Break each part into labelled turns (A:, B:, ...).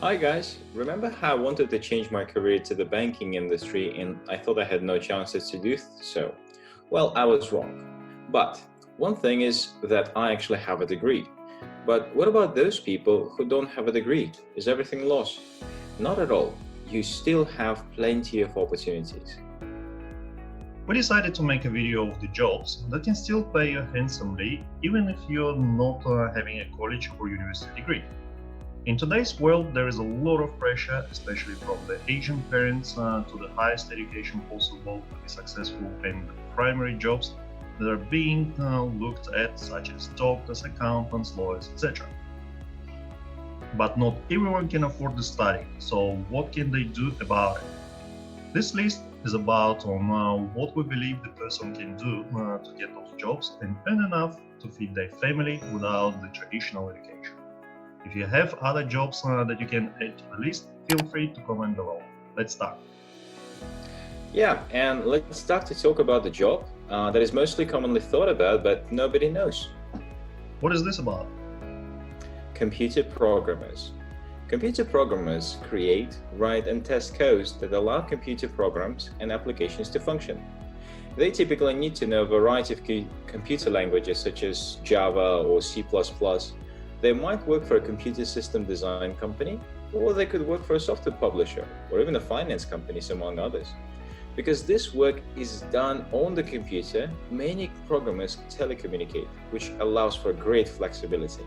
A: Hi guys, remember how I wanted to change my career to the banking industry and I thought I had no chances to do so? Well, I was wrong. But one thing is that I actually have a degree. But what about those people who don't have a degree? Is everything lost? Not at all. You still have plenty of opportunities.
B: We decided to make a video of the jobs that can still pay you handsomely even if you're not having a college or university degree. In today's world, there is a lot of pressure, especially from the Asian parents, to the highest education possible to be successful and primary jobs that are being looked at, such as doctors, accountants, lawyers, etc. But not everyone can afford the study, so what can they do about it? This list is about what we believe the person can do to get those jobs and earn enough to feed their family without the traditional education. If you have other jobs that you can add to the list, feel free to comment below. Let's start.
A: Yeah, and let's start to talk about the job that is mostly commonly thought about but nobody knows.
B: What is this about?
A: Computer programmers. Computer programmers create, write, and test codes that allow computer programs and applications to function. They typically need to know a variety of computer languages such as Java or C++. They might work for a computer system design company, or they could work for a software publisher, or even a finance company, among others. Because this work is done on the computer, many programmers telecommunicate, which allows for great flexibility.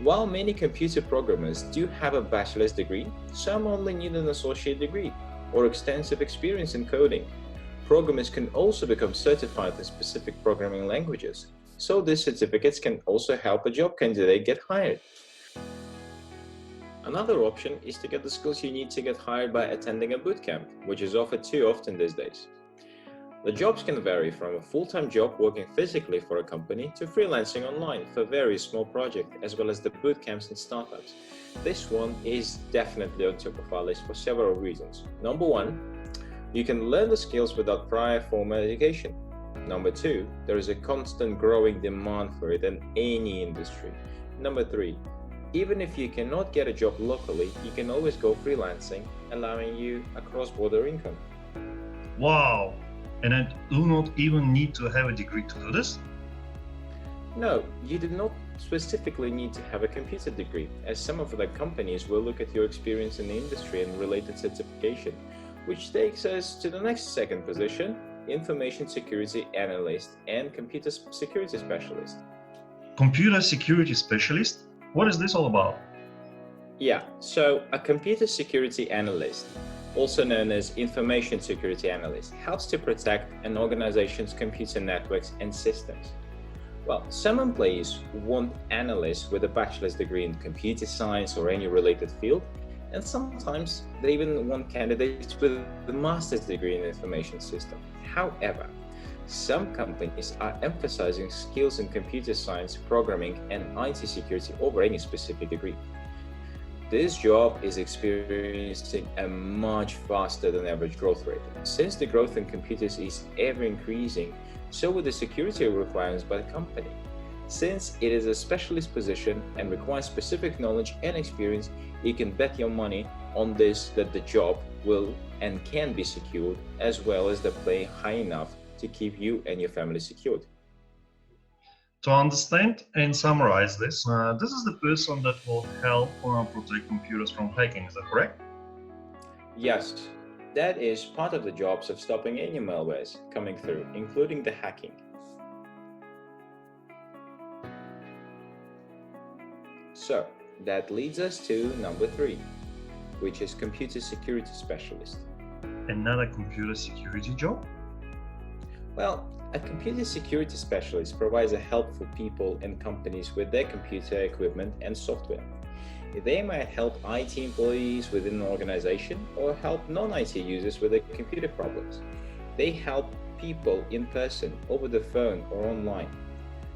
A: While many computer programmers do have a bachelor's degree, some only need an associate degree or extensive experience in coding. Programmers can also become certified in specific programming languages, so these certificates can also help a job candidate get hired. Another option is to get the skills you need to get hired by attending a bootcamp, which is offered too often these days. The jobs can vary from a full-time job working physically for a company to freelancing online for various small projects, as well as the bootcamps and startups. This one is definitely on top of our list for several reasons. Number one, you can learn the skills without prior formal education. Number two, there is a constant growing demand for it in any industry. Number three, even if you cannot get a job locally, you can always go freelancing, allowing you a cross-border income.
B: Wow! And I do not even need to have a degree to do this?
A: No, you do not specifically need to have a computer degree, as some of the companies will look at your experience in the industry and related certification, which takes us to the next second position, Information Security Analyst and Computer Security Specialist.
B: Computer security specialist? What is this all about?
A: Yeah, so a computer security analyst, also known as information security analyst, helps to protect an organization's computer networks and systems. Well, some employees want analysts with a bachelor's degree in computer science or any related field, and sometimes they even want candidates with a master's degree in information system. However, some companies are emphasizing skills in computer science, programming, and IT security over any specific degree. This job is experiencing a much faster than average growth rate. Since the growth in computers is ever increasing, so will the security requirements by the company. Since it is a specialist position and requires specific knowledge and experience, you can bet your money on this that the job will and can be secured, as well as the pay high enough to keep you and your family secured.
B: To understand and summarize this, this is the person that will help protect computers from hacking, is that correct?
A: Yes, that is part of the jobs of stopping any malwares coming through, including the hacking. So that leads us to number three, which is computer security specialist.
B: Another computer security job?
A: Well, a computer security specialist provides a help for people and companies with their computer equipment and software. They might help IT employees within an organization or help non-IT users with their computer problems. They help people in person, over the phone, or online.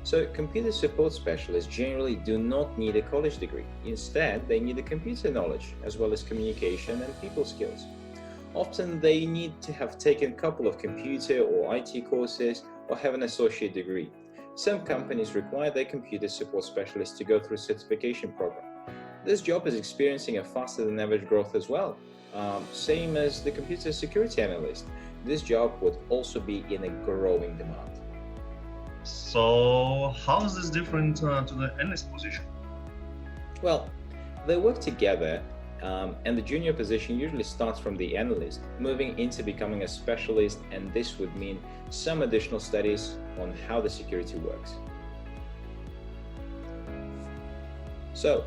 A: So computer support specialists generally do not need a college degree. Instead, they need a computer knowledge as well as communication and people skills. Often they need to have taken a couple of computer or IT courses or have an associate degree. Some companies require their computer support specialists to go through a certification program. This job is experiencing a faster than average growth as well. Same as the computer security analyst. This job would also be in a growing demand.
B: So how is this different to the analyst position?
A: Well, they work together, and the junior position usually starts from the analyst, moving into becoming a specialist, and this would mean some additional studies on how the security works. So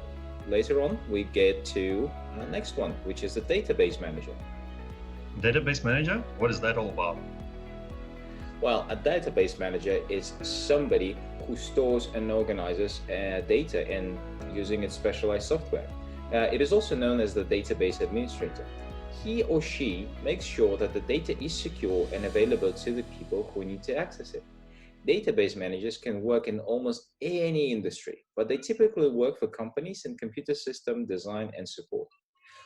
A: later on, we get to the next one, which is the database manager.
B: Database manager? What is that all about?
A: Well, a database manager is somebody who stores and organizes data and using its specialized software. It is also known as the database administrator. He or she makes sure that the data is secure and available to the people who need to access it. Database managers can work in almost any industry, but they typically work for companies in computer system design and support.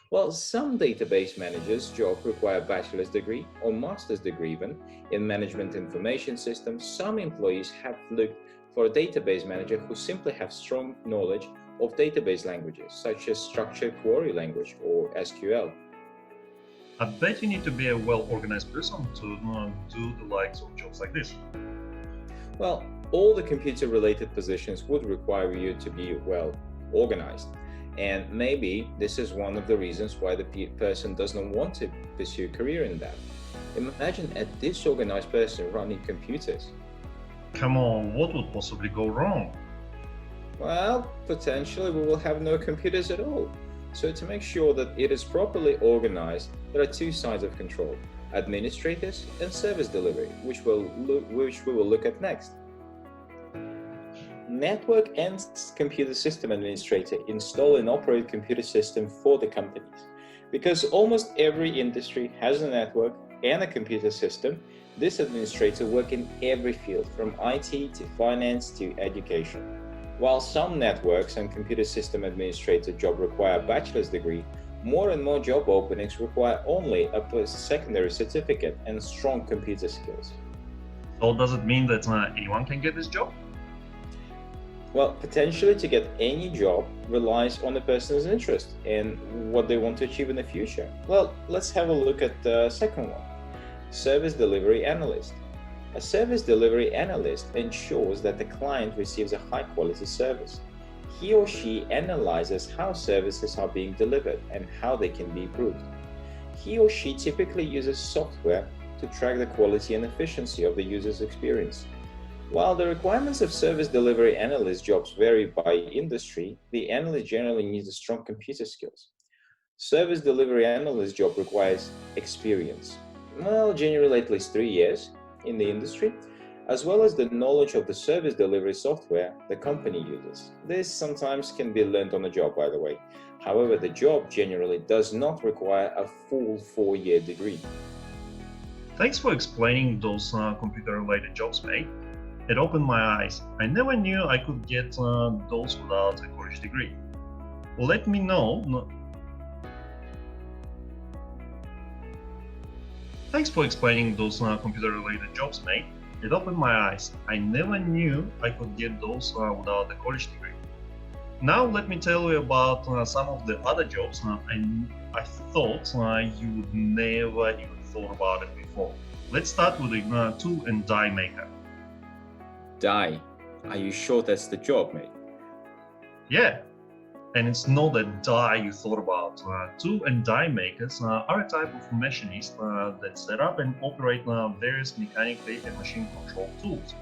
A: While some database managers' jobs require a bachelor's degree or master's degree even in management information systems, some employees have looked for a database manager who simply have strong knowledge of database languages, such as structured query language or SQL.
B: I bet you need to be a well-organized person to do the likes of jobs like this.
A: Well, all the computer-related positions would require you to be well organized. And maybe this is one of the reasons why the person does not want to pursue a career in that. Imagine a disorganized person running computers.
B: Come on, what would possibly go wrong?
A: Well, potentially we will have no computers at all. So to make sure that it is properly organized, there are two sides of control: administrators and service delivery, which we will look at next. Network and computer system administrator install and operate computer system for the companies. Because almost every industry has a network and a computer system, this administrator works in every field, from IT to finance to education. While some networks and computer system administrator job require a bachelor's degree, more and more job openings require only a post-secondary certificate and strong computer skills.
B: So does it mean that anyone can get this job?
A: Well, potentially to get any job relies on the person's interest and what they want to achieve in the future. Well, let's have a look at the second one. Service delivery analyst. A service delivery analyst ensures that the client receives a high-quality service. He or she analyzes how services are being delivered and how they can be improved. He or she typically uses software to track the quality and efficiency of the user's experience. While the requirements of service delivery analyst jobs vary by industry, the analyst generally needs strong computer skills. Service delivery analyst job requires experience, well, generally at least 3 years in the industry, as well as the knowledge of the service delivery software the company uses. This sometimes can be learned on the job, by the way. However, the job generally does not require a full 4-year degree.
B: Thanks for explaining those computer-related jobs, mate. It opened my eyes. I never knew I could get those without a college degree. Let me know. Thanks for explaining those computer-related jobs, mate. It opened my eyes. I never knew I could get those without a college degree. Now let me tell you about some of the other jobs I thought you would never even thought about it before. Let's start with the tool and die maker.
A: Die? Are you sure that's the job, mate?
B: Yeah, and it's not a die you thought about. Tool and die makers are a type of machinist that set up and operate various mechanically and machine control tools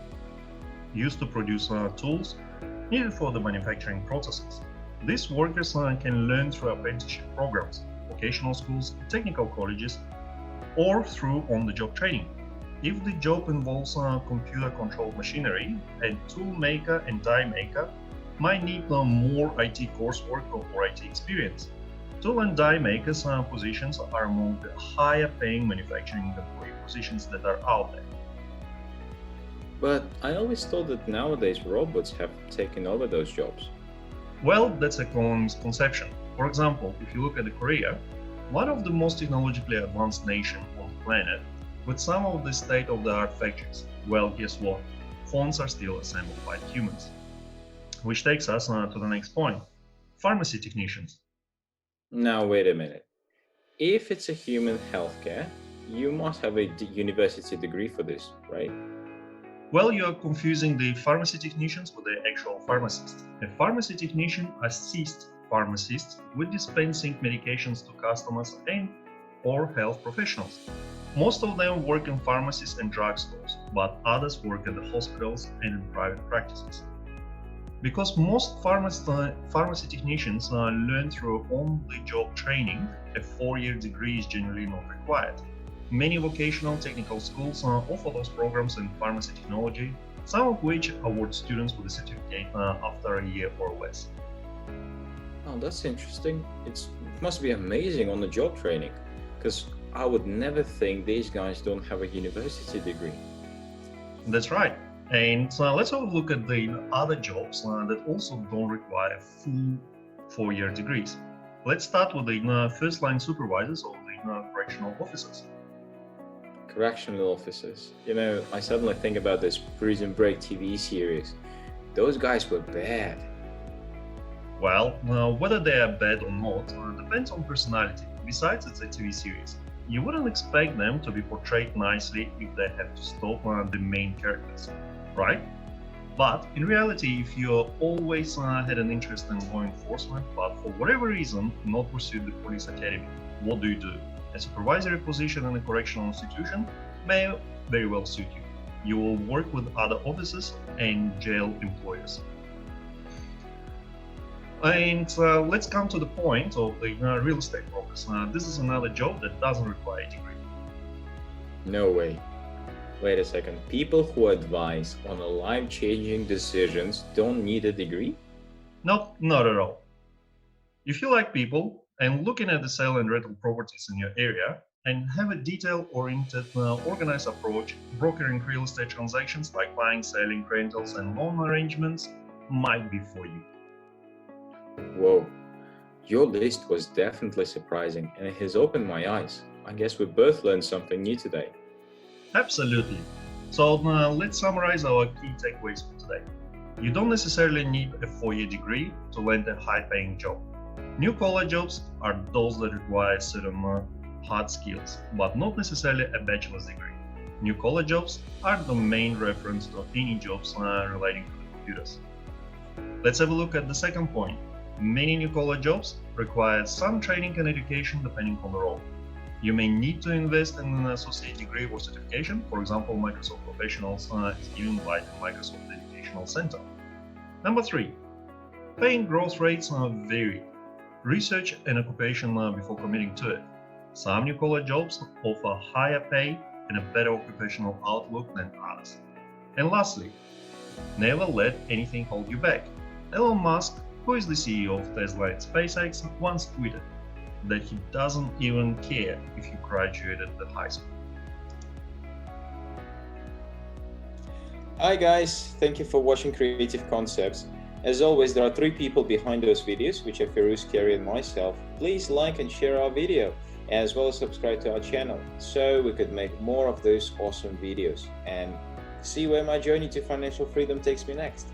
B: used to produce tools needed for the manufacturing processes. These workers can learn through apprenticeship programs, vocational schools, technical colleges, or through on-the-job training. If the job involves computer-controlled machinery, a tool maker and die maker might need more IT coursework or IT experience. Tool and die makers positions are among the higher-paying manufacturing employee positions that are out there.
A: But I always thought that nowadays robots have taken over those jobs.
B: Well, that's a common misconception. For example, if you look at Korea, one of the most technologically advanced nations on the planet, with some of the state-of-the-art factories, well, guess what? Phones are still assembled by humans. Which takes us to the next point. pharmacy technicians.
A: Now, wait a minute. If it's a human healthcare, you must have a university degree for this, right?
B: Well, you are confusing the pharmacy technicians with the actual pharmacists. A pharmacy technician assists pharmacists with dispensing medications to customers and or health professionals. Most of them work in pharmacies and drugstores, but others work at the hospitals and in private practices. Because most pharmacy technicians learn through on-the-job training, a 4-year degree is generally not required. Many vocational technical schools offer those programs in pharmacy technology, some of which award students with a certificate after a year or less.
A: Oh, that's interesting. It must be amazing on the job training, because I would never think these guys don't have a university degree.
B: That's right. And let's have a look at the other jobs that also don't require full 4-year degrees. Let's start with the first-line supervisors or the correctional officers.
A: Correctional officers. I suddenly think about this Prison Break TV series. Those guys were bad.
B: Well, whether they are bad or not depends on personality. Besides, it's a TV series. You wouldn't expect them to be portrayed nicely if they have to stop the main characters, right? But in reality, if you always had an interest in law enforcement, but for whatever reason not pursued the police academy, what do? A supervisory position in a correctional institution may very well suit you. You will work with other officers and jail employers. And let's come to the point of the real estate brokers. This is another job that doesn't require a degree.
A: No way. Wait a second. People who advise on life-changing decisions don't need a degree?
B: No, not at all. If you like people and looking at the sale and rental properties in your area and have a detail-oriented, organized approach, brokering real estate transactions like buying, selling, rentals, and loan arrangements might be for you.
A: Whoa. Your list was definitely surprising and it has opened my eyes. I guess we both learned something new today.
B: Absolutely. So let's summarize our key takeaways for today. You don't necessarily need a 4-year degree to land a high-paying job. New collar jobs are those that require certain hard skills, but not necessarily a bachelor's degree. New collar jobs are the main reference to any jobs relating to the computers. Let's have a look at the second point. Many new collar jobs require some training and education depending on the role. You may need to invest in an associate degree or certification. For example, Microsoft Professionals is giving by the Microsoft Educational Center. Number 3, paying growth rates vary. Research an occupation before committing to it. Some new collar jobs offer higher pay and a better occupational outlook than others. And lastly, never let anything hold you back. Elon Musk, who is the CEO of Tesla and SpaceX, once tweeted that he doesn't even care if you graduated the high school.
A: Hi guys, thank you for watching Creative Concepts. As always, there are 3 people behind those videos, which are Firouz, Kerry and myself. Please like and share our video, as well as subscribe to our channel, so we could make more of those awesome videos and see where my journey to financial freedom takes me next.